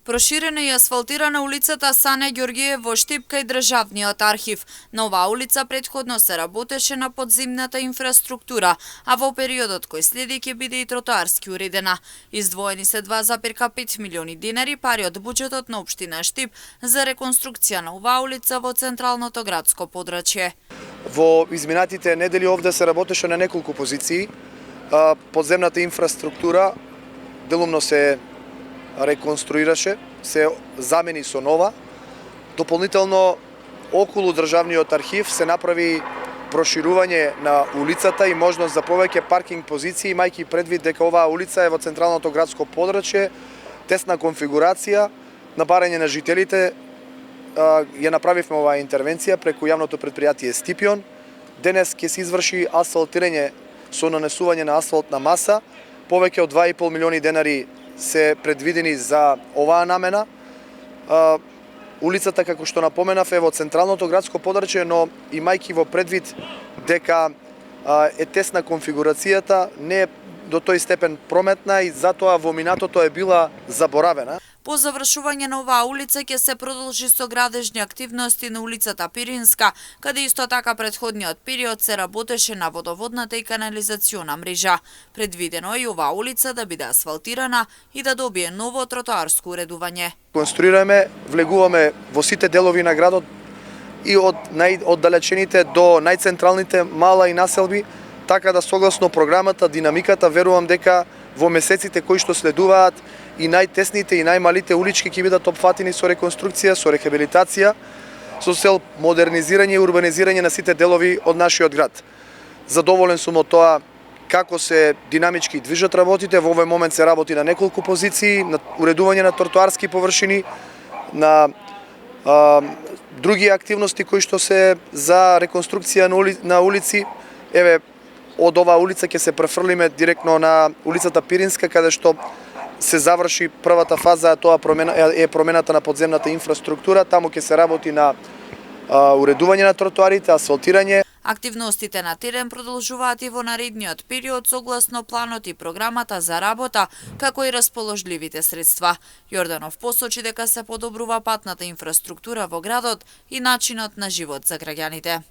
Проширена и асфалтирана улицата Сане Ѓорѓиев во Штип кај Државниот архив. На оваа улица претходно се работеше на подземната инфраструктура, а во периодот кој следи ќе биде и тротоарски уредена. Издвоени се 2,5 милиони денари пари од буџетот на општина Штип за реконструкција на оваа улица во централното градско подрачје. Во изминатите недели овде се работеше на неколку позиции. Подземната инфраструктура делумно се реконструираше, се замени со нова. Дополнително, околу Државниот архив се направи проширување на улицата и можност за повеќе паркинг позиции, имајќи предвид дека оваа улица е во централното градско подрачје, тесна конфигурација, на барање на жителите. Ја направивме оваа интервенција преку јавното претпријатие Стипион. Денес ќе се изврши асфалтирање со нанесување на асфалтна маса. Повеќе од 2,5 милиони денари се предвидени за оваа намена. Улицата, како што напоменав, е во централното градско подрачје, но имајќи во предвид дека е тесна конфигурацијата, не е до тој степен прометна и затоа во минатото е била заборавена. По завршување на оваа улица ќе се продолжи со градежни активности на улицата Пиринска, каде исто така претходниот период се работеше на водоводната и канализациона мрежа. Предвидено е и оваа улица да биде асфалтирана и да добие ново тротоарско уредување. Конструираме, влегуваме во сите делови на градот и од најоддалечените до најцентралните мала и населби, така да согласно програмата, динамиката, верувам дека во месеците кои што следуваат и најтесните и најмалите улички ќе бидат опфатени со реконструкција, со рехабилитација, со цел модернизирање и урбанизирање на сите делови од нашиот град. Задоволен сум од тоа како се динамички движат работите. Во овој момент се работи на неколку позиции, на уредување на тротоарски површини, на други активности кои што се за реконструкција на улици. Еве, од оваа улица ќе се префрлиме директно на улицата Пиринска, каде што се заврши првата фаза, тоа е промената на подземната инфраструктура. Таму ќе се работи на уредување на тротоарите, асфалтирање. Активностите на терен продолжуваат и во наредниот период согласно планот и програмата за работа, како и расположливите средства. Јорданов посочи дека се подобрува патната инфраструктура во градот и начинот на живот за граѓаните.